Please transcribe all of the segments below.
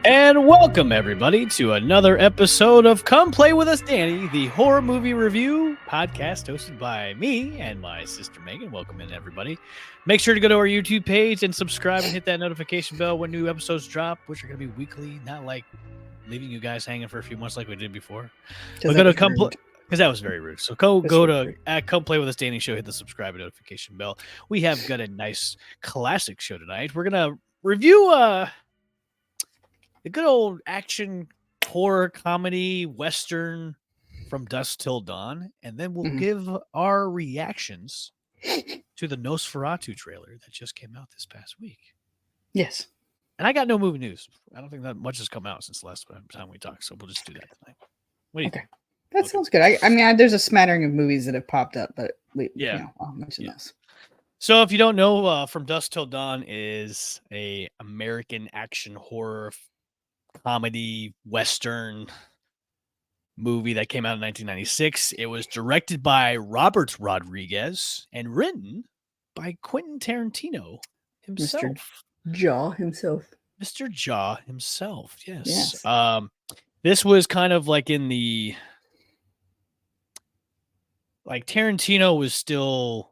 And welcome, everybody, to another episode of Come Play With Us, Danny, the horror movie review podcast hosted by me and my sister Megan. Welcome in, everybody. Make sure to go to our YouTube page and subscribe and hit that notification bell when new episodes drop, which are going to be weekly, not like leaving you guys hanging for a few months like we did before. We're going to come play. Because that was very rude. So go to Come Play With Us, Danny Show, hit the subscribe and notification bell. We have got a nice classic show tonight. We're going to review the good old action, horror, comedy, Western from Dusk Till Dawn. And then we'll give our reactions to the Nosferatu trailer that just came out this past week. Yes. And I got no movie news. I don't think that much has come out since the last time we talked. So we'll just do that tonight. What do you think? That sounds good. I mean, there's a smattering of movies that have popped up, but I'll mention those. So if you don't know, From Dusk Till Dawn is a American action horror comedy Western movie that came out in 1996. It was directed by Robert Rodriguez and written by Quentin Tarantino himself. Mr. Jaw himself. Mr. Jaw himself, yes. This was kind of like in the... Like Tarantino was still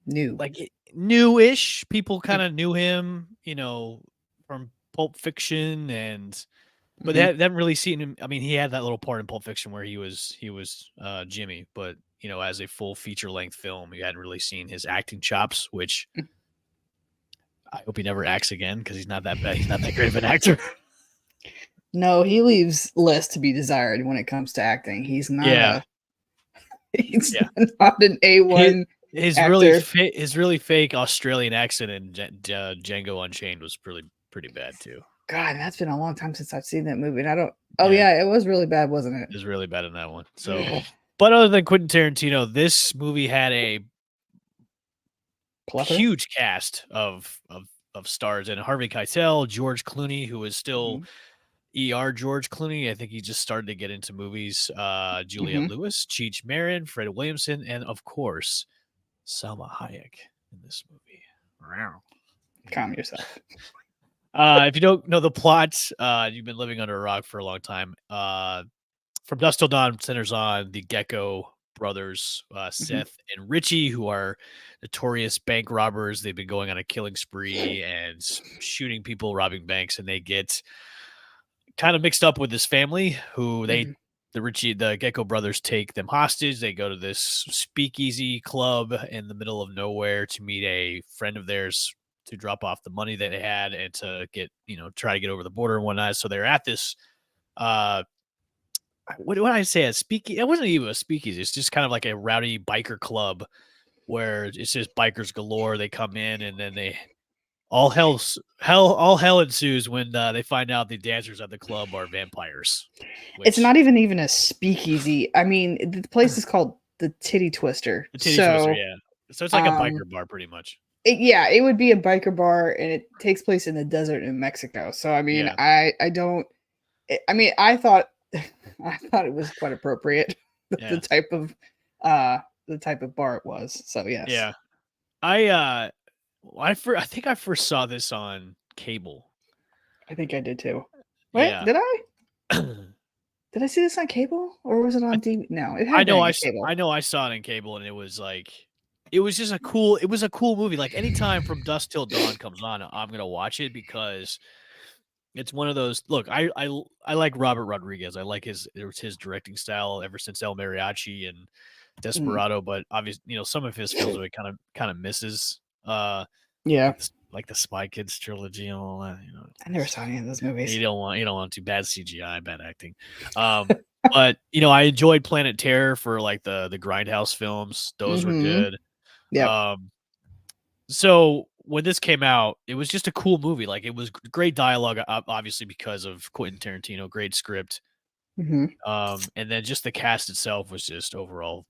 newish. People kind of knew him, from Pulp Fiction, but they haven't really seen him. I mean, he had that little part in Pulp Fiction where he was Jimmy, but as a full feature length film, you hadn't really seen his acting chops. Which I hope he never acts again because he's not that bad. He's not that great of an actor. No, he leaves less to be desired when it comes to acting. He's not. He's not an A1. His really fake Australian accent in Django Unchained was pretty bad too. God, that's been a long time since I've seen that movie. And I don't. Oh yeah, it was really bad, wasn't it? It was really bad in that one. So, but other than Quentin Tarantino, this movie had a huge cast of stars, and Harvey Keitel, George Clooney, who is still. George Clooney. I think he just started to get into movies. Juliette Lewis, Cheech Marin, Fred Williamson, and of course, Salma Hayek in this movie. Calm yourself. If you don't know the plot, you've been living under a rock for a long time. From Dusk Till Dawn centers on the Gecko brothers, Seth and Richie, who are notorious bank robbers. They've been going on a killing spree and shooting people, robbing banks, and they get kind of mixed up with this family who the Gecko brothers take them hostage. They go to this speakeasy club in the middle of nowhere to meet a friend of theirs to drop off the money that they had and to get, try to get over the border and whatnot. So they're at this, what do I say? A speakeasy? It wasn't even a speakeasy. It's just kind of like a rowdy biker club where it's just bikers galore. They come in and then all hell ensues when they find out the dancers at the club are vampires. It's not even a speakeasy. I mean, the place is called the Titty Twister. The Titty Twister, yeah. So it's like a biker bar, pretty much. It would be a biker bar, and it takes place in the desert in Mexico. So I mean, I thought it was quite appropriate. The type of bar it was. So yes. Yeah. I think I first saw this on cable. I think I did too. Wait, did I? Did I see this on cable or was it on TV? No, it had I know I saw it on cable, and it was just a cool movie. Like anytime From Dusk Till Dawn comes on, I'm gonna watch it because it's one of those. Look, I like Robert Rodriguez. I like his directing style ever since El Mariachi and Desperado, but obviously, some of his films are kind of misses. Like the Spy Kids trilogy and all that. I never saw any of those movies. You don't want too bad CGI, bad acting. But I enjoyed Planet Terror for like the Grindhouse films. Those were good. Yeah. So when this came out, it was just a cool movie. Like it was great dialogue, obviously because of Quentin Tarantino, great script. And then just the cast itself was just overall,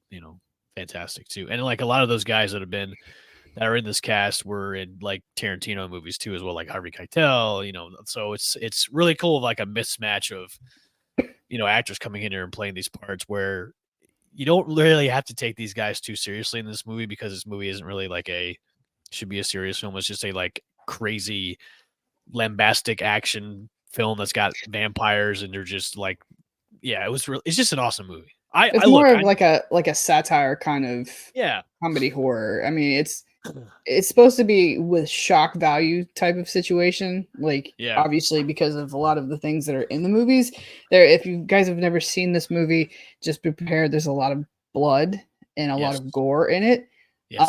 fantastic too. And like a lot of those guys that are in this cast were in like Tarantino movies too, as well, like Harvey Keitel, so it's really cool, like a mismatch of, actors coming in here and playing these parts where you don't really have to take these guys too seriously in this movie because this movie isn't really like should be a serious film. It's just a like crazy lambastic action film that's got vampires and they're just like, yeah, it's just an awesome movie. It's more of like a satire kind of comedy horror. I mean, it's supposed to be with shock value type of situation. Like, obviously, because of a lot of the things that are in the movies. If you guys have never seen this movie, just be prepared. There's a lot of blood and a lot of gore in it. Yes.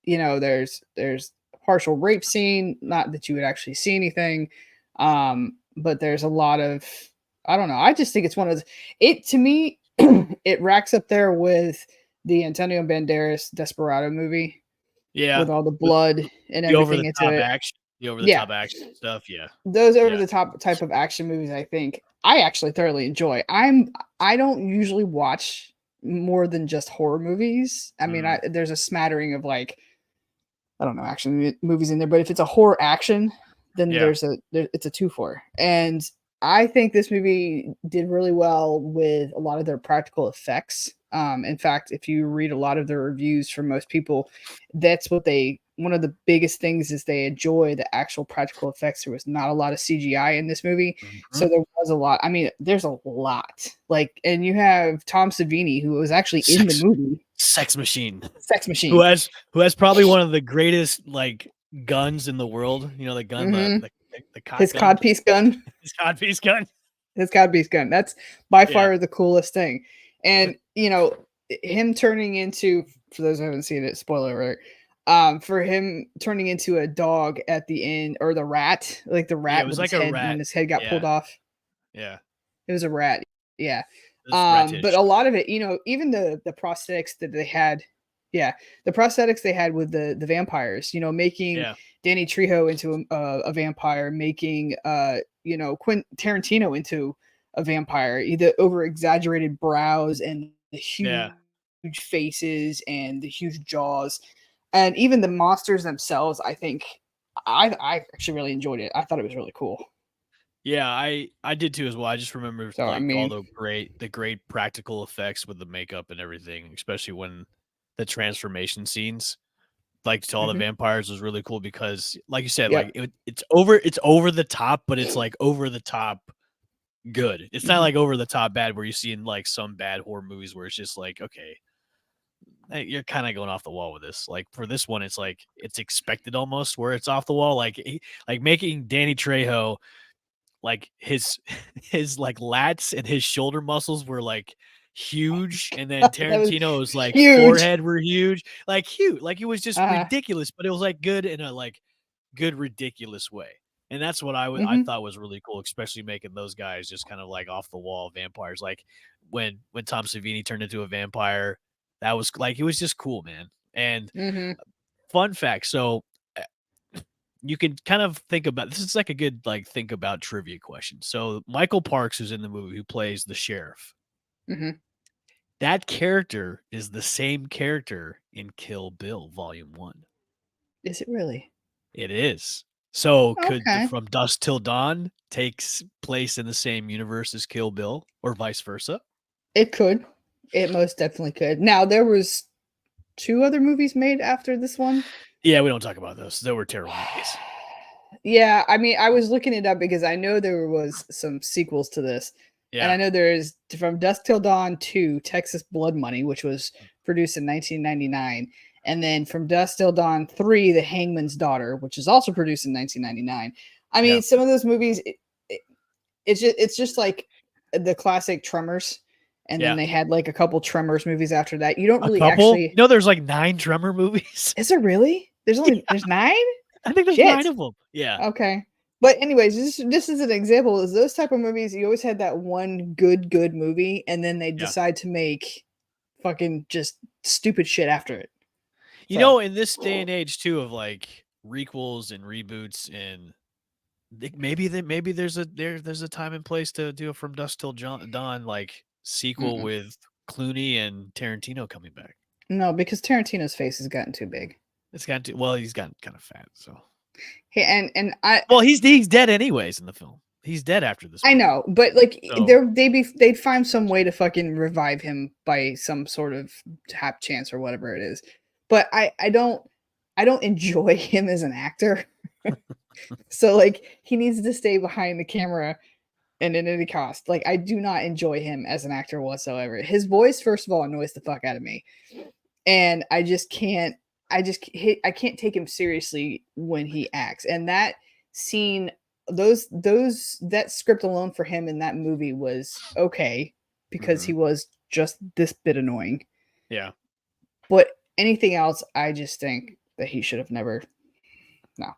You know, there's a partial rape scene. Not that you would actually see anything, but there's a lot of, I don't know. I just think it's one of to me. It racks up there with the Antonio Banderas Desperado movie. Yeah. With all the blood and everything into it. Action, the over the top action stuff. Yeah. Those over the top type of action movies, I think I actually thoroughly enjoy. I don't usually watch more than just horror movies. I mean, there's a smattering of like, I don't know, action movies in there, but if it's a horror action, then it's a 2-for. And I think this movie did really well with a lot of their practical effects. In fact, if you read a lot of the reviews from most people, that's what one of the biggest things is they enjoy the actual practical effects. There was not a lot of CGI in this movie. So there was a lot. I mean, there's a lot. Like, and you have Tom Savini, who was actually in the movie. Sex machine. Who has probably one of the greatest like guns in the world. You know, the gun, his codpiece gun. His codpiece gun. His codpiece gun. That's by far the coolest thing. And, you know, him turning into, for those who haven't seen it, spoiler alert, for him turning into a dog at the end, or the rat, like the rat, it was like a rat when his head got pulled off. Yeah. It was a rat. Yeah. But a lot of it, you know, even the prosthetics that they had, the prosthetics they had with the vampires, you know, making Danny Trejo into a vampire, making, you know, Quentin Tarantino into a vampire, the over exaggerated brows and the huge faces and the huge jaws, and even the monsters themselves. I think I actually really enjoyed it. I thought it was really cool. Yeah, I did too as well. I just remember all the great practical effects with the makeup and everything, especially when the transformation scenes, like to all the vampires, was really cool because, like you said, like it's over the top, but it's like over the top good. It's not like over the top bad where you see in like some bad horror movies where it's just like, okay, you're kind of going off the wall with this. Like for this one, it's like it's expected almost where it's off the wall. Like making Danny Trejo, like his like lats and his shoulder muscles were like huge, and then Tarantino's like forehead were huge, like it was just ridiculous, but it was like good in a like good ridiculous way. And that's what I thought was really cool, especially making those guys just kind of like off the wall vampires. Like when Tom Savini turned into a vampire, that was like, it was just cool, man. And fun fact, so you can kind of think about, this is like a good like think about trivia question. So Michael Parks, who's in the movie, who plays the sheriff, that character is the same character in Kill Bill Volume 1. Is it really? It is. So could From Dusk Till Dawn takes place in the same universe as Kill Bill, or vice versa? It could. It most definitely could. Now, there was 2 other movies made after this one. Yeah, we don't talk about those. They were terrible movies. Yeah, I mean, I was looking it up because I know there was some sequels to this. Yeah. And I know there is From Dusk Till Dawn 2, Texas Blood Money, which was produced in 1999. And then From Dusk Till Dawn 3, The Hangman's Daughter, which is also produced in 1999. I mean, some of those movies, it's just like the classic Tremors. And then they had like a couple Tremors movies after that. You don't really actually... You know, there's like 9 Tremor movies. Is there really? There's 9? I think there's 9 of them. Yeah. Okay. But anyways, this is an example. Is those type of movies, you always had that one good movie, and then they decide to make fucking just stupid shit after it. You know, in this day and age too, of like requels and reboots, and maybe there's a time and place to do a From Dusk Till Dawn like sequel with Clooney and Tarantino coming back. No, because Tarantino's face has gotten too big. It's gotten too, well, he's gotten kind of fat, so. Hey, and I. Well, he's dead anyways in the film. He's dead after this. I know, but like they'd find some way to fucking revive him by some sort of tap chance or whatever it is. But I don't enjoy him as an actor. So like he needs to stay behind the camera and at any cost. Like I do not enjoy him as an actor whatsoever. His voice, first of all, annoys the fuck out of me. And I can't take him seriously when he acts. And that scene, that script alone for him in that movie was okay because he was just this bit annoying. Yeah. But anything else, I just think that he should have never. No.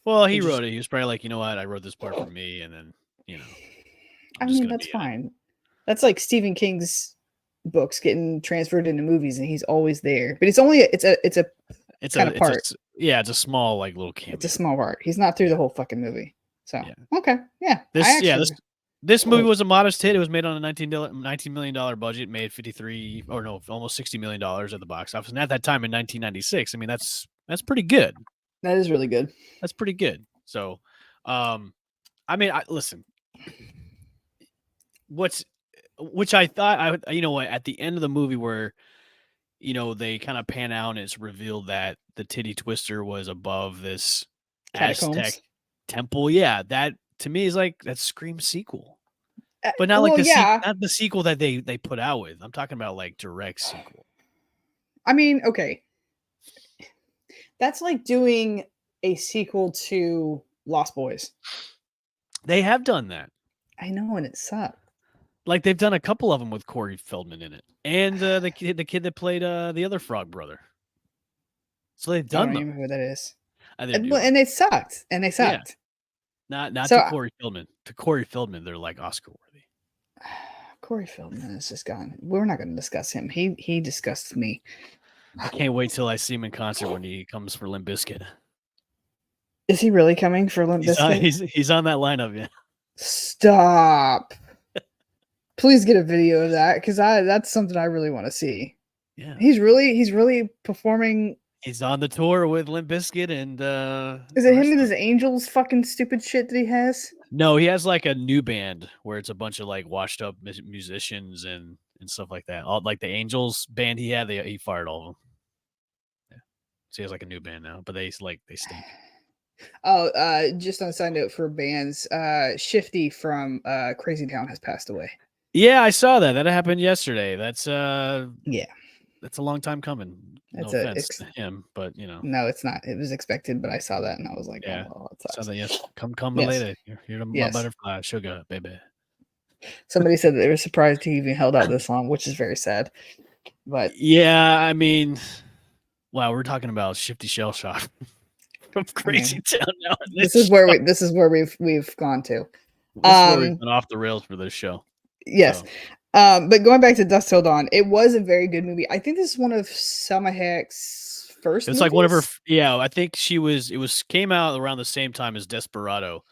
Well, he wrote it. He was probably like, you know what? I wrote this part for me, and then I mean, that's fine. That's like Stephen King's books getting transferred into movies, and he's always there. But it's a kind of part. It's a small like little cameo. It's a small part. He's not through the whole fucking movie. So okay, yeah. This movie was a modest hit. It was made on a $19 million budget, made almost $60 million at the box office. And at that time in 1996, I mean, that's pretty good. That is really good. That's pretty good. So, I mean, listen, which I thought, at the end of the movie where, they kind of pan out and it's revealed that the titty twister was above this Aztec temple. Yeah, that to me is like that screams sequel. But not not the sequel that they put out with. I'm talking about like direct sequel. I mean, okay. That's like doing a sequel to Lost Boys. They have done that. I know, and it sucked. Like they've done a couple of them with Corey Feldman in it, and the kid that played the other Frog brother. So they've done. I don't even know who that is. And they sucked. And they sucked. Yeah. Not to Corey Feldman. To Corey Feldman, they're like Oscar worthy. Corey Feldman is just gone. We're not going to discuss him. He disgusts me. I can't wait till I see him in concert when he comes for Limp Bizkit. Is he really coming for Limp Bizkit? He's on that lineup, yeah. Stop. Please get a video of that because that's something I really want to see. Yeah. He's really performing. He's on the tour with Limp Bizkit and is it him and his Angels fucking stupid shit that he has? No, he has like a new band where it's a bunch of like washed up musicians and stuff like that. All like the Angels band he had, he fired all of them. Yeah. So he has like a new band now, but they stink. Oh, just on a side note for bands, Shifty from Crazy Town has passed away. Yeah, I saw that. That happened yesterday. That's that's a long time coming. No offense to him, but No, it's not. It was expected, but I saw that and I was like, yeah. Oh, well, saw that, yes. Come later. You're my butterfly, sugar, baby. Somebody said that they were surprised he even held out this long, which is very sad. But yeah, I mean, wow, we're talking about Shifty Shell Shock from Crazy Town now. This is where we've gone to. This is where we've been off the rails for this show. Yes. So. But going back to Dusk Till Dawn, it was a very good movie. I think this is one of Salma Hayek's first. It's like one of her. Yeah, I think came out around the same time as Desperado,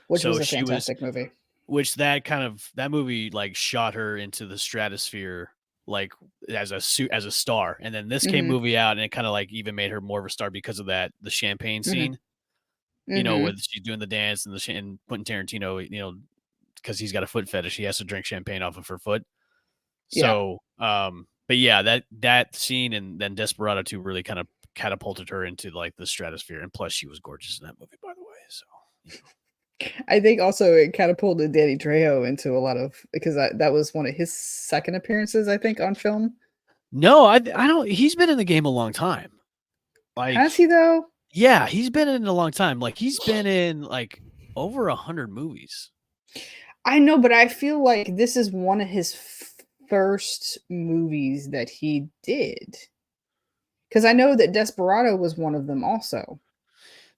which was a fantastic movie. Which that movie like shot her into the stratosphere, like as a star. And then this movie out, and it kind of like even made her more of a star because of the champagne scene. With she's doing the dance and Quentin Tarantino, because he's got a foot fetish, he has to drink champagne off of her foot. So, but yeah, that scene and then Desperado 2 really kind of catapulted her into like the stratosphere. And plus she was gorgeous in that movie, by the way. So I think also it catapulted Danny Trejo into a lot of, because that was one of his second appearances, I think, on film. No, I don't. He's been in the game a long time. Like, has he though? Yeah, he's been in a long time. Like he's been in like over 100 movies. I know, but I feel like this is one of his first movies that he did. Because I know that Desperado was one of them also.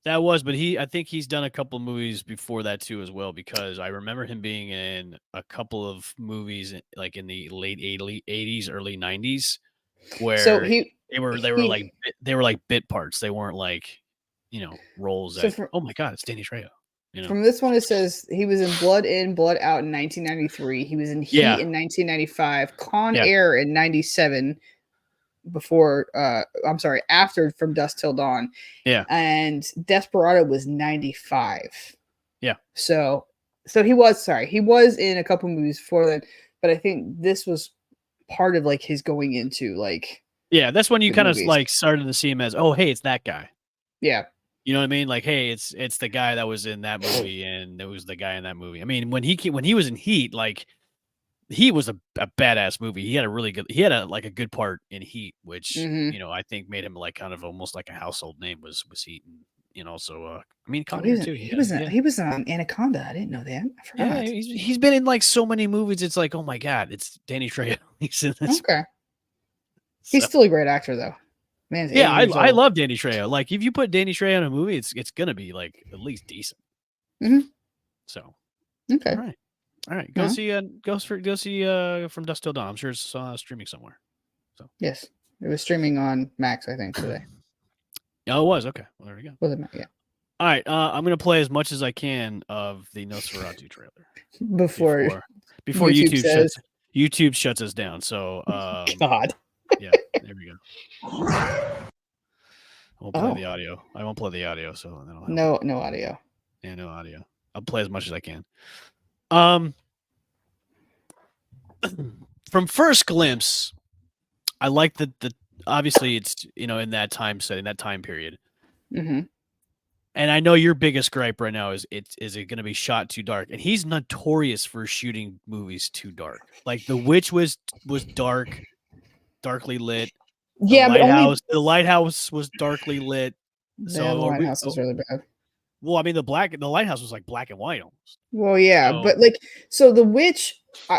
That was, but I think he's done a couple of movies before that too as well, because I remember him being in a couple of movies like in the late 80s, early 90s, where they were like bit parts. They weren't like, roles that, oh my God, it's Danny Trejo. From this one, it says he was in Blood In, Blood Out in 1993. He was in Heat in 1995, Con Air in 97, after From Dusk Till Dawn. Yeah. And Desperado was 95. Yeah. So he was in a couple movies before that, but I think this was part of like his going into like. Yeah, that's when you kind of like started to see him as, oh, hey, it's that guy. Yeah. You know what I mean? Like, hey, it's the guy that was in that movie, and it was the guy in that movie. I mean, when he was in Heat, like he was a badass movie. He had a good part in Heat, which I think made him like kind of almost like a household name was Heat, and also I mean Con Air too. He was on Anaconda. I didn't know that. I forgot. Yeah, he's been in like so many movies. It's like, oh my god, it's Danny Trejo. He's in this. Okay, he's still a great actor though. Man, yeah, I love Danny Trejo. Like, if you put Danny Trejo in a movie, it's gonna be like at least decent. So, okay, all right. Go see From Dusk Till Dawn. I'm sure it's streaming somewhere. So yes, it was streaming on Max, I think, today. Oh, it was okay. Well, there we go. Was it? Yeah. All right, I'm gonna play as much as I can of the Nosferatu trailer before YouTube shuts us down. So, God. Yeah, there we go. I won't play the audio. I won't play the audio. So no audio. Yeah, no audio. I'll play as much as I can. From first glimpse, I like the obviously it's in that time setting, that time period. And I know your biggest gripe right now is it going to be shot too dark? And he's notorious for shooting movies too dark. Like The Witch was darkly lit. The Lighthouse was darkly lit. The Lighthouse was really bad. Well, I mean, the Lighthouse was like black and white almost. Well, yeah, but The Witch,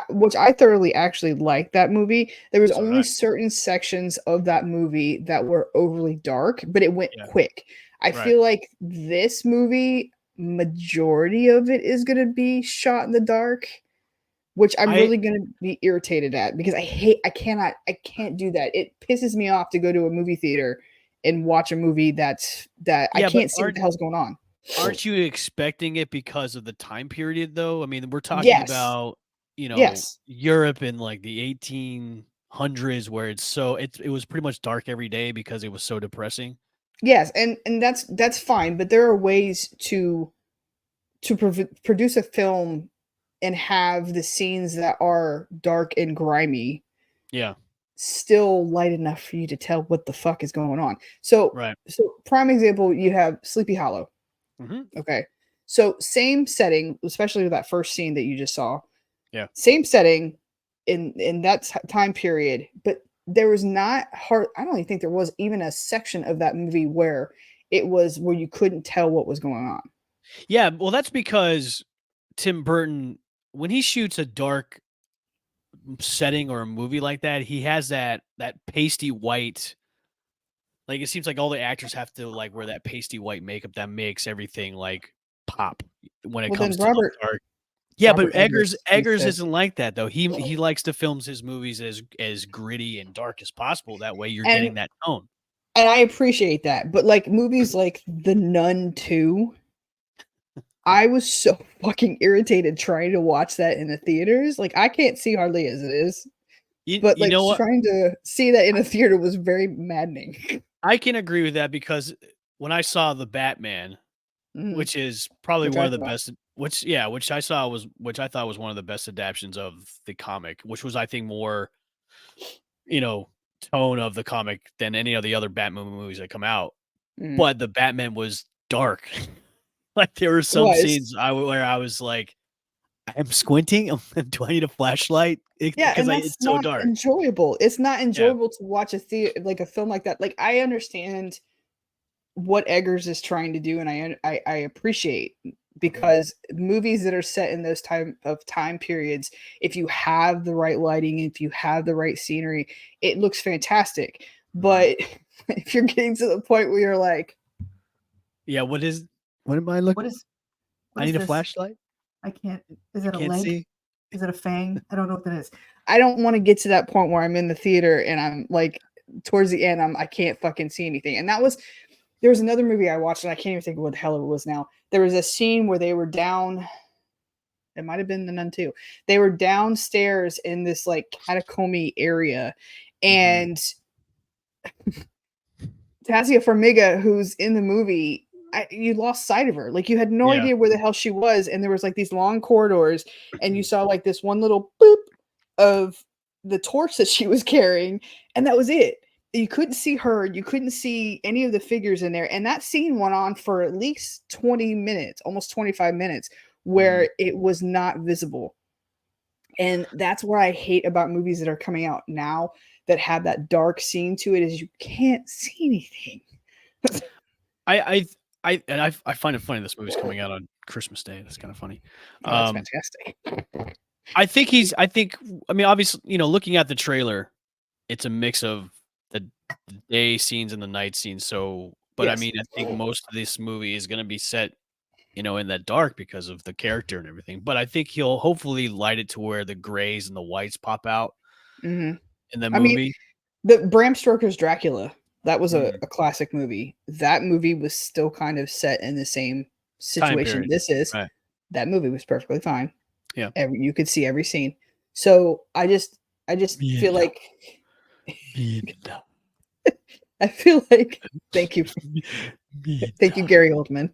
which I thoroughly actually liked that movie. There was only certain sections of that movie that were overly dark, but it went quick. I feel like this movie, majority of it is going to be shot in the dark, which I'm really going to be irritated at because I can't do that. It pisses me off to go to a movie theater and watch a movie that I can't see what the hell's going on. Aren't you expecting it because of the time period though? I mean, we're talking about, Europe in like the 1800s where it was pretty much dark every day because it was so depressing. Yes, and that's fine, but there are ways to produce a film and have the scenes that are dark and grimy, still light enough for you to tell what the fuck is going on. So prime example, you have Sleepy Hollow. Okay, so same setting, especially with that first scene that you just saw. Yeah, same setting in that time period, but there was not hard. I don't even think there was even a section of that movie where you couldn't tell what was going on. Yeah, well, that's because Tim Burton, when he shoots a dark setting or a movie like that, he has that pasty white. Like, it seems like all the actors have to like wear that pasty white makeup that makes everything like pop when it comes to dark. Yeah, but Eggers isn't like that though. He likes to film his movies as gritty and dark as possible. That way you're getting that tone. And I appreciate that. But like movies like The Nun 2, I was so fucking irritated trying to watch that in the theaters. Like, I can't see hardly as it is. But like trying to see that in a theater was very maddening. I can agree with that because when I saw The Batman, which is probably one of the best, which I thought was one of the best adaptations of the comic, which was I think more, tone of the comic than any of the other Batman movies that come out. But the Batman was dark. Like there were some scenes where I was like, I'm squinting. Do I need a flashlight? Because it's so dark. Enjoyable. It's not enjoyable to watch a film like that. Like I understand what Eggers is trying to do, and I appreciate because movies that are set in those time periods, if you have the right lighting, if you have the right scenery, it looks fantastic. But if you're getting to the point where you're like, what am I looking? I need a flashlight. I can't. Is it a leg? See? Is it a fang? I don't know what that is. I don't want to get to that point where I'm in the theater and I'm like, towards the end, I can't fucking see anything. And there was another movie I watched and I can't even think of what the hell it was now. There was a scene where they were down. It might have been The Nun 2. They were downstairs in this like catacomb area, and Tasia Farmiga, who's in the movie, you lost sight of her. Like you had no idea where the hell she was. And there was like these long corridors and you saw like this one little boop of the torch that she was carrying. And that was it. You couldn't see her. You couldn't see any of the figures in there. And that scene went on for at least 20 minutes, almost 25 minutes, where it was not visible. And that's what I hate about movies that are coming out now that have that dark scene to it, is you can't see anything. I find it funny this movie's coming out on Christmas Day. That's kind of funny. Oh, that's fantastic. I mean, obviously, looking at the trailer, it's a mix of the day scenes and the night scenes. So, but yes. I mean, I think most of this movie is going to be set, in that dark because of the character and everything. But I think he'll hopefully light it to where the grays and the whites pop out in the movie. I mean, the Bram Stoker's Dracula, that was a classic movie. That movie was still kind of set in the same situation this is. Right. That movie was perfectly fine. Yeah, you could see every scene. So I just feel like I feel like thank you, Gary Oldman.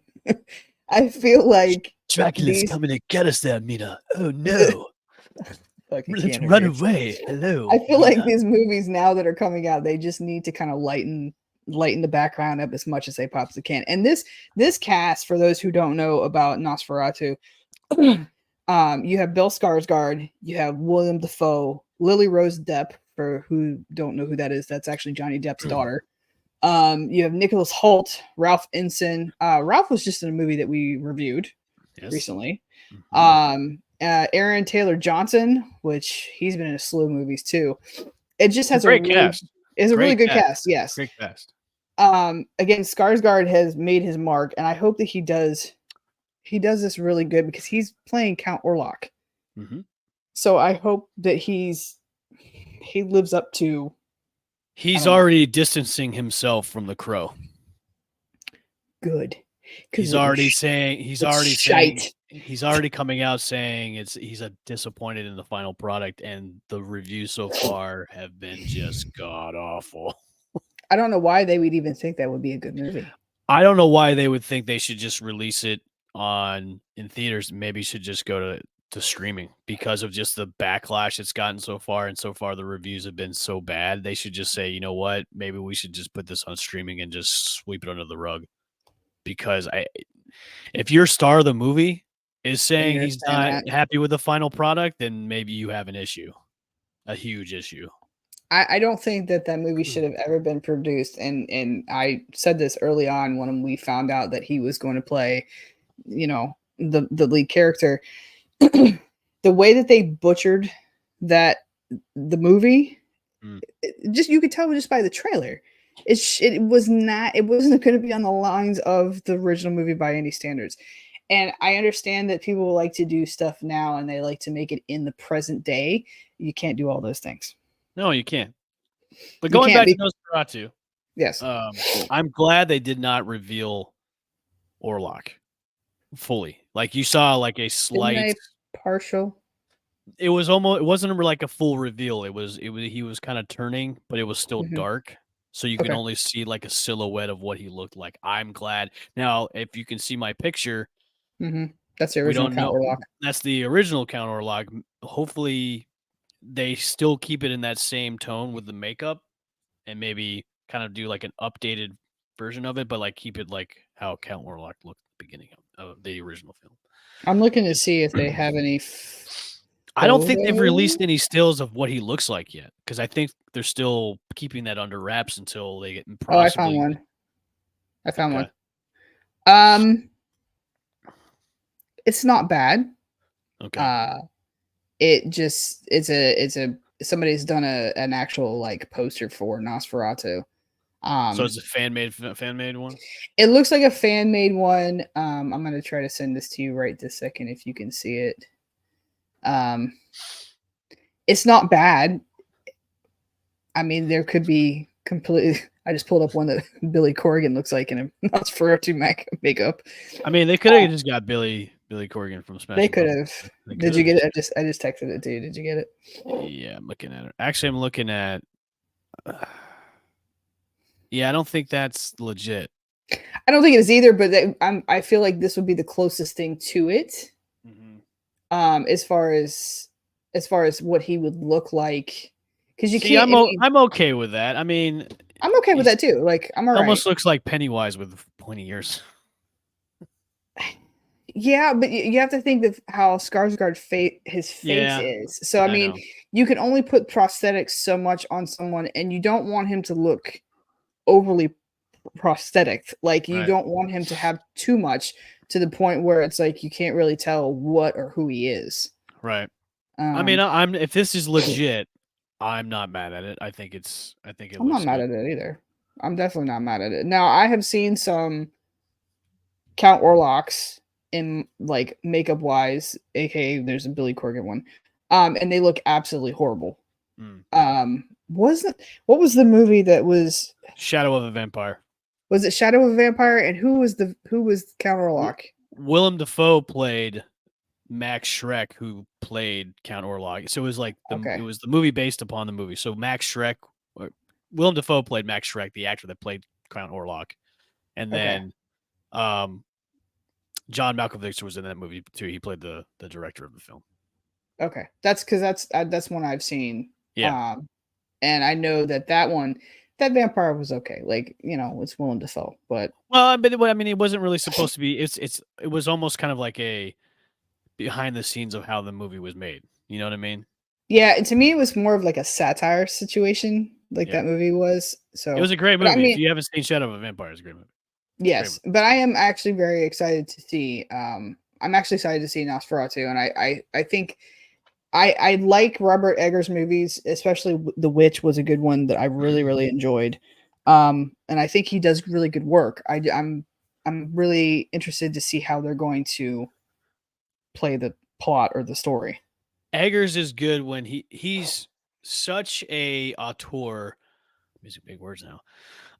I feel like Dracula's coming to get us there, Mina. Oh no. Let's run away. Hello. I feel like these movies now that are coming out, they just need to kind of lighten the background up as much as they possibly can. And this cast, for those who don't know about Nosferatu, you have Bill Skarsgård, you have William Dafoe, Lily Rose Depp, for who don't know who that is, that's actually Johnny Depp's daughter. You have Nicholas Hoult, Ralph Ensign. Ralph was just in a movie that we reviewed recently. Aaron Taylor Johnson, which he's been in a slew of movies too. It just has a great cast. It's a really good cast. Yes, great cast. Again, Skarsgård has made his mark, and I hope that he does this really good, because he's playing Count Orlok. So I hope that he lives up to. He's already distancing himself from The Crow. Good. He's already coming out saying he's disappointed in the final product, and the reviews so far have been just god awful. I don't know why they would even think that would be a good movie. I don't know why they would think they should just release it in theaters. Maybe should just go to streaming, because of just the backlash it's gotten so far, and so far the reviews have been so bad. They should just say, you know what, maybe we should just put this on streaming and just sweep it under the rug. Because if your star of the movie is saying he's not happy with the final product, then maybe you have an issue, a huge issue. I don't think that movie should have ever been produced. And I said this early on when we found out that he was going to play, the lead character. The way that they butchered the movie, you could tell just by the trailer. It wasn't going to be on the lines of the original movie by any standards. And I understand that people like to do stuff now and they like to make it in the present day. You can't do all those things. No, you can't. But going back to Nosferatu, yes, I'm glad they did not reveal Orlok fully. Like, you saw like a slight partial. It wasn't like a full reveal. He was kind of turning, but it was still dark. So you can only see like a silhouette of what he looked like. I'm glad. Now, if you can see my picture, that's the original Count Orlok. That's the original Count Orlok. Hopefully, they still keep it in that same tone with the makeup, and maybe kind of do like an updated version of it, but like keep it like how Count Orlok looked at the beginning of the original film. I'm looking to see if they have any. I don't think they've released any stills of what he looks like yet, because I think they're still keeping that under wraps until they get. I found one. It's not bad. Okay. Somebody's done an actual like poster for Nosferatu. So it's a fan made one. It looks like a fan made one. I'm gonna try to send this to you right this second if you can see it. It's not bad. I mean, there could be completely. I just pulled up one that Billy Corgan looks like in a Nosferatu makeup. I mean, they could have just got Billy Corgan from Smash. They could have. Did you get it? I just texted it to you. Did you get it? Yeah, I'm looking at it. Actually, I'm looking at. Yeah, I don't think that's legit. I don't think it is either, but I feel like this would be the closest thing to it. As far as what he would look like, because you can't. I'm okay with that. I mean, I'm okay with that too. Like, I'm all right. Almost looks like Pennywise with pointy ears. Yeah, but you have to think of how Skarsgård his face is. So I mean, you can only put prosthetics so much on someone, and you don't want him to look overly prosthetic. Like, you don't want him to have too much to the point where it's like you can't really tell what or who he is. Right. I mean, if this is legit, I'm not mad at it. I think I'm not mad at it either. I'm definitely not mad at it. Now, I have seen some Count Orloks in like makeup wise, aka there's a Billy Corgan one, and they look absolutely horrible. What was the movie that was Shadow of a Vampire? Was it Shadow of a Vampire? And who was Count Orlok? Willem Dafoe played Max Schreck, who played Count Orlok. So it was like it was the movie based upon the movie. So Max Schreck, Willem Dafoe played Max Schreck, the actor that played Count Orlok, and then John Malkovich was in that movie too. He played the director of the film. Okay, that's because that's one I've seen. Yeah, and I know that that vampire was okay. Like, it's Willem Dafoe, but I mean, it wasn't really supposed to be. It was almost kind of like a behind the scenes of how the movie was made. You know what I mean? Yeah, and to me, it was more of like a satire situation, like that movie was. So it was a great movie. I mean, if you haven't seen Shadow of a Vampire, it's a great movie. Yes, but I am actually very excited to see. I'm actually excited to see Nosferatu, and I think I like Robert Eggers movies, especially The Witch was a good one that I really enjoyed. And I think he does really good work. I'm really interested to see how they're going to play the plot or the story. Eggers is good when he's such a auteur. I'm using big words now.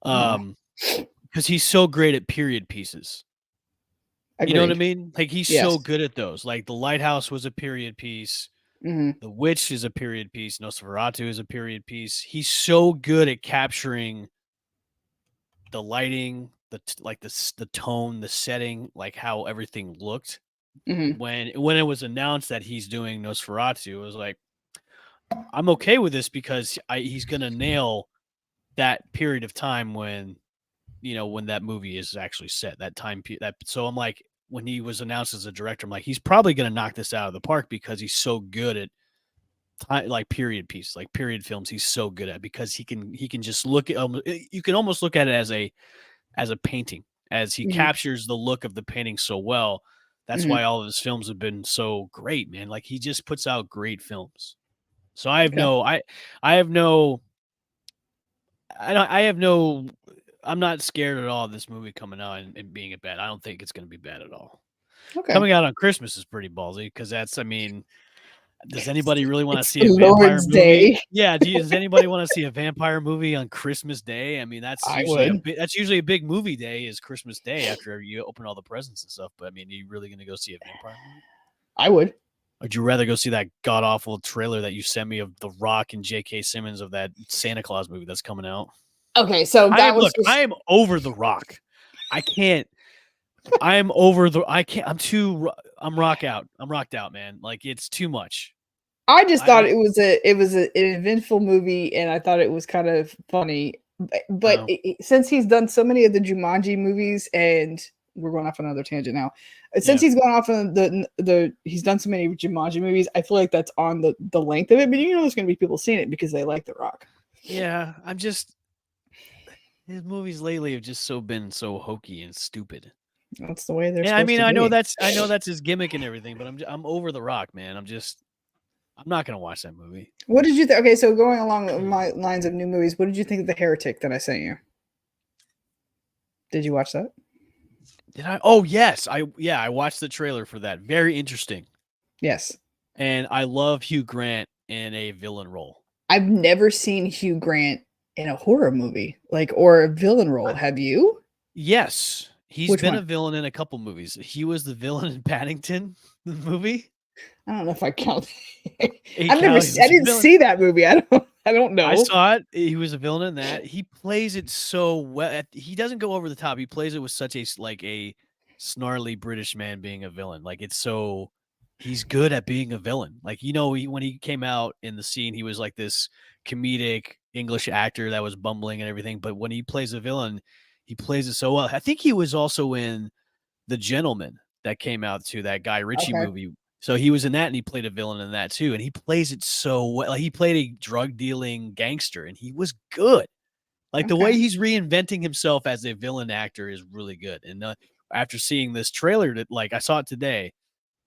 Because he's so great at period pieces. Agreed. You know what I mean? Like, he's so good at those. Like, The Lighthouse was a period piece. The Witch is a period piece. Nosferatu is a period piece. He's so good at capturing the lighting, the tone, the setting, like how everything looked. When it was announced that he's doing Nosferatu, it was like, I'm okay with this because he's gonna nail that period of time when that movie is actually set, that time so I'm like, when he was announced as a director, I'm like, he's probably going to knock this out of the park because he's so good at like period pieces, like period films. He's so good at, because he can just look at, you can almost look at it as a painting, as he captures the look of the painting so well. That's why all of his films have been so great, man. Like, he just puts out great films. So I'm not scared at all of this movie coming out and being bad. I don't think it's going to be bad at all. Okay. Coming out on Christmas is pretty ballsy, because does anybody really want to see a vampire movie? Day. Yeah. Does anybody want to see a vampire movie on Christmas Day? I mean, that's usually a big movie day, is Christmas Day, after you open all the presents and stuff. But I mean, are you really going to go see a vampire movie? I would. Would you rather go see that god awful trailer that you sent me of The Rock and J.K. Simmons of that Santa Claus movie that's coming out? Okay, so I am over The Rock. I can't. I'm over the. I can't. I'm rocked out, man. Like, it's too much. I just thought it was an eventful movie, and I thought it was kind of funny. But since he's done so many of the Jumanji movies, and we're going off on another tangent now. Since he's gone off on he's done so many Jumanji movies, I feel like that's on the length of it. But there's going to be people seeing it because they like The Rock. Yeah, his movies lately have just been so hokey and stupid. That's the way they're. Yeah, I mean, I know that's his gimmick and everything, but I'm over The Rock, man. I'm not gonna watch that movie. What did you think? Okay, so going along my lines of new movies, what did you think of The Heretic that I sent you? Did you watch that? Did I? Oh, yes. I watched the trailer for that. Very interesting. Yes. And I love Hugh Grant in a villain role. I've never seen Hugh Grant in a horror movie, or a villain role. Have you? Yes. He's been a villain in a couple movies. He was the villain in Paddington, the movie. I don't know if I count. I didn't see that movie. I don't know. I saw it. He was a villain in that. He plays it so well. He doesn't go over the top. He plays it with such a snarly British man being a villain. Like, he's good at being a villain. Like, when he came out in the scene, he was like this comedic, English actor that was bumbling and everything, but when he plays a villain, he plays it so well. I think he was also in The Gentleman that came out too, that Guy Ritchie movie. So he was in that, and he played a villain in that too, and he plays it so well. Like, he played a drug dealing gangster, and he was good. Like, the way he's reinventing himself as a villain actor is really good. And after seeing this trailer, that like I saw it today,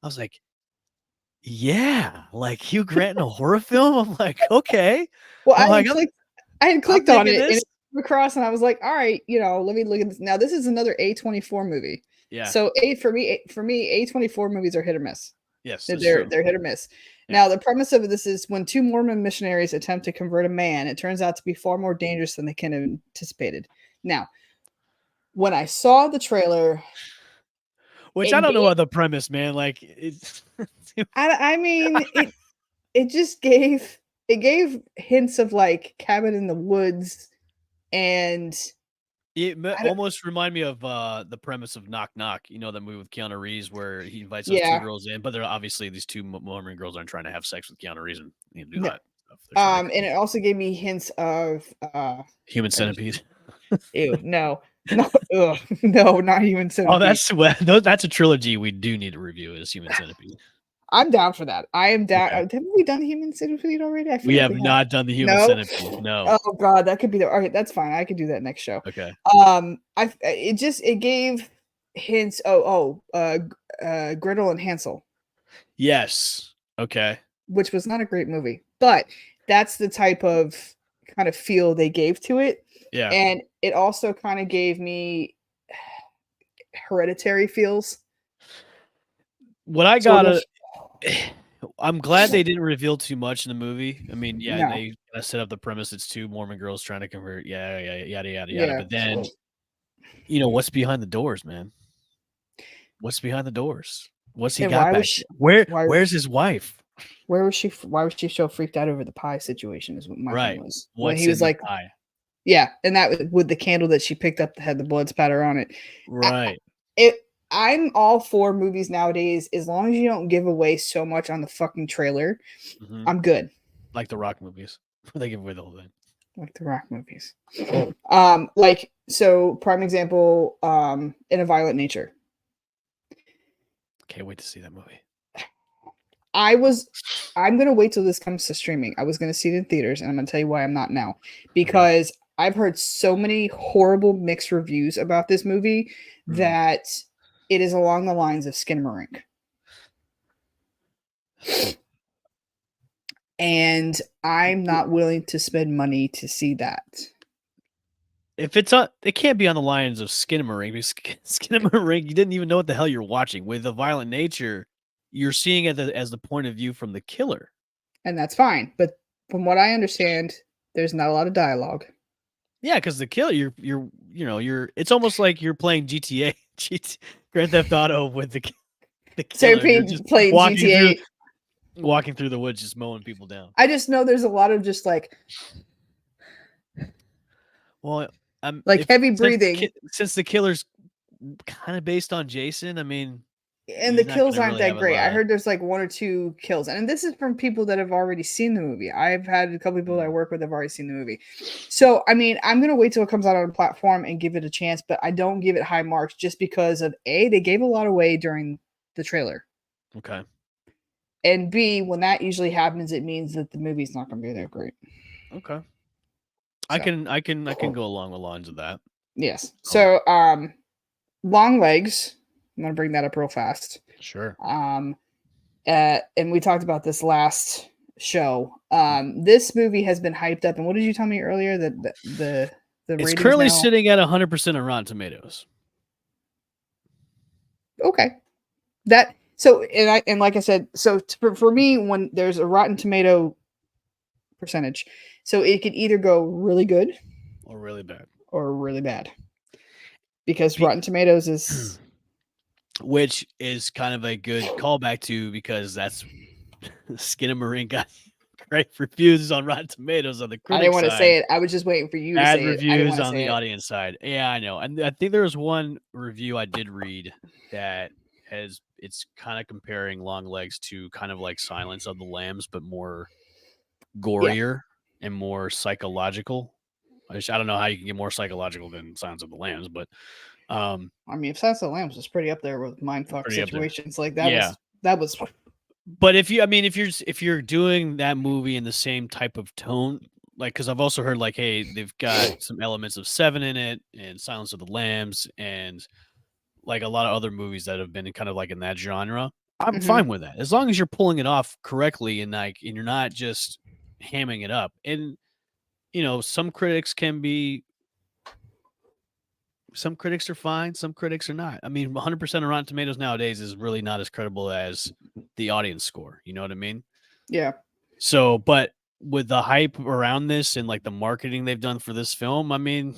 I was like, yeah, like Hugh Grant in a horror film. I'm like, okay. Well, I had clicked on it and it came across, and I was like, all right, let me look at this. Now, this is another A24 movie. Yeah. So for me, A24 movies are hit or miss. Yes, they're hit or miss. Yeah. Now, the premise of this is when two Mormon missionaries attempt to convert a man, it turns out to be far more dangerous than they can have anticipated. Now, when I saw the trailer, which I don't know what the premise, man. Like, it's. I mean, it just gave hints of like Cabin in the Woods, and it almost reminded me of the premise of Knock Knock. You know, the movie with Keanu Reeves where he invites those two girls in, but they're obviously these two Mormon girls aren't trying to have sex with Keanu Reeves and do that stuff. And it also gave me hints of Human Centipede. Ew, no, not Human Centipede. Oh, that's a trilogy we do need to review, is Human Centipede. I'm down for that. I am down. Okay. Haven't we done Human Centipede already? We have not done the Human Centipede. No. Oh God, that could be okay. That's fine. I could do that next show. Okay. It gave hints. Gretel and Hansel. Yes. Okay. Which was not a great movie, but that's the type of kind of feel they gave to it. Yeah. And it also kind of gave me Hereditary feels. What I'm glad they didn't reveal too much in the movie. I mean, they set up the premise. It's two Mormon girls trying to convert. Yada, yada. But then, what's behind the doors, man? What's behind the doors? What's he got back? Where's his wife? Where was she? Why was she so freaked out over the pie situation? Is what my thing was. When he was like, pie? Yeah, and that with the candle that she picked up that had the blood spatter on it. Right. I'm all for movies nowadays as long as you don't give away so much on the fucking trailer. Mm-hmm. I'm good. Like the Rock movies, they give away the whole thing. Like the Rock movies. Prime example, In a Violent Nature. Can't wait to see that movie. I'm gonna wait till this comes to streaming. I was gonna see it in theaters, and I'm gonna tell you why I'm not now. Because I've heard so many horrible mixed reviews about this movie that it is along the lines of Skinamarink. And I'm not willing to spend money to see that. If it can't be on the lines of Skinamarink. Skinamarink, you didn't even know what the hell you're watching. With A Violent Nature, you're seeing it as the point of view from the killer. And that's fine. But from what I understand, there's not a lot of dialogue. Yeah, because the killer, it's almost like you're playing GTA, Grand Theft Auto with the killer. So you're playing GTA. Walking through the woods, just mowing people down. I just know there's a lot of just like... Well, like heavy breathing. Since the killer's kind of based on Jason, I mean... And the kills aren't that great. I heard there's like 1 or 2 kills. And this is from people that have already seen the movie. I've had a couple people that I work with have already seen the movie. So, I mean, I'm going to wait till it comes out on a platform and give it a chance. But I don't give it high marks just because of A, they gave a lot away during the trailer. Okay. And B, when that usually happens, it means that the movie's not going to be that great. Okay. So. I can go along the lines of that. Yes. So, Long Legs. I'm going to bring that up real fast. Sure. And we talked about this last show. This movie has been hyped up. And what did you tell me earlier? That the it's currently sitting at 100% on Rotten Tomatoes. Okay. And like I said, so for me, when there's a Rotten Tomato percentage, so it could either go really good or really bad. Because Rotten Tomatoes is... Which is kind of a good callback to, because that's Skinamarink got great reviews on Rotten Tomatoes on the critic side. I didn't want to say it. I was just waiting for you to say it. Bad reviews on the audience side. Yeah, I know. And I think there was one review I did read that it's kind of comparing Long Legs to kind of like Silence of the Lambs, but more gorier and more psychological. I don't know how you can get more psychological than Silence of the Lambs, but I mean, if Silence of the Lambs was pretty up there with mindfuck situations, like that was. But if you're doing that movie in the same type of tone, like, because I've also heard like, hey, they've got some elements of Seven in it, and Silence of the Lambs, and like a lot of other movies that have been kind of like in that genre. I'm fine with that as long as you're pulling it off correctly and you're not just hamming it up. And some critics are fine, some critics are not. I mean, 100% of Rotten Tomatoes nowadays is really not as credible as the audience score. You know what I mean? Yeah. So, but with the hype around this and like the marketing they've done for this film, I mean,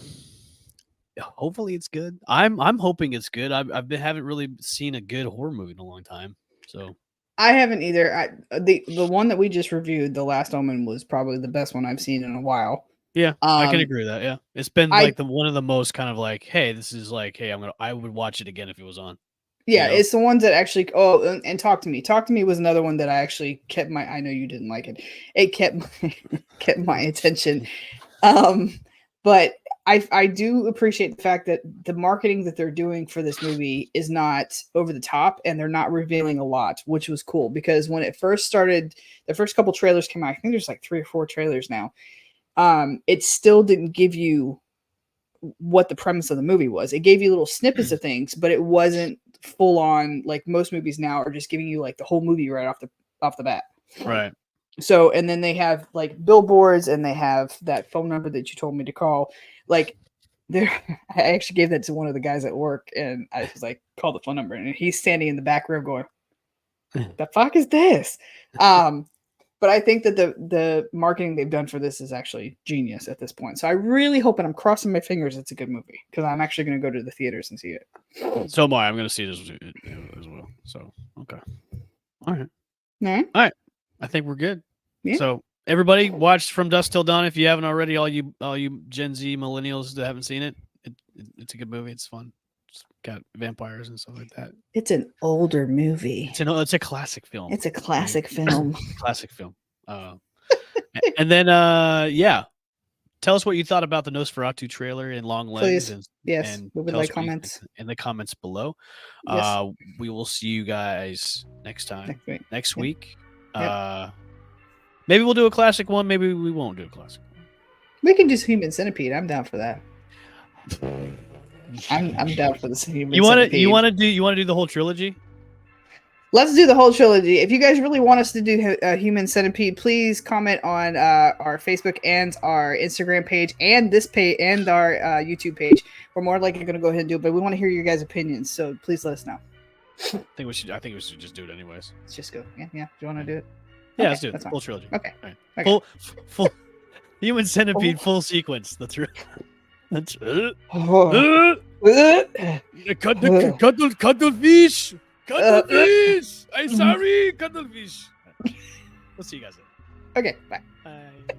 hopefully it's good. I'm hoping it's good. Haven't really seen a good horror movie in a long time. So I haven't either. The one that we just reviewed, The Last Omen, was probably the best one I've seen in a while. Yeah, I can agree with that. Yeah, it's been like one of the most kind of like, hey, this is like, hey, I would watch it again if it was on. Yeah, it's the ones that actually. Oh, and Talk to Me. Talk to Me was another one that I actually kept my. I know you didn't like it. It kept my attention. But I do appreciate the fact that the marketing that they're doing for this movie is not over the top, and they're not revealing a lot, which was cool because when it first started, the first couple trailers came out. I think there's like 3 or 4 trailers now. It still didn't give you what the premise of the movie was. It gave you little snippets of things, but it wasn't full on like most movies now are just giving you like the whole movie right off the bat. Right. So, and then they have like billboards and they have that phone number that you told me to call. Like I actually gave that to one of the guys at work and I was like, call the phone number. And he's standing in the back row going, the fuck is this? But I think that the marketing they've done for this is actually genius at this point. So I really hope, and I'm crossing my fingers, it's a good movie because I'm actually going to go to the theaters and see it. So am I. I'm going to see this as well. So, okay. All right. All right. I think we're good. Yeah. So everybody watch From Dusk Till Dawn if you haven't already. All you Gen Z millennials that haven't seen it, it's a good movie. It's fun. It's got vampires and stuff like that. It's an older movie. It's a classic film. It's a classic film. Classic film. And then tell us what you thought about the Nosferatu trailer in long lens. Yes, we would like comments in the comments below. Yes. We will see you guys next week. Yep. Maybe we'll do a classic one. Maybe we won't do a classic one. We can do Human Centipede. I'm down for that. I'm down for the Human Centipede. You want to do the whole trilogy? Let's do the whole trilogy. If you guys really want us to do Human Centipede, please comment on our Facebook and our Instagram page and this page and our YouTube page. We're more likely going to go ahead and do it, but we want to hear your guys' opinions. So please let us know. I think we should just do it anyways. Let's just go. Yeah. Do you want to do it? Yeah, let's do it. Full trilogy. Okay. All right. Okay. Full Human Centipede, full sequence. That's right. Cuttlefish. Cuttlefish. I'm sorry, cuttlefish. We'll see you guys later. Okay. Bye. Bye.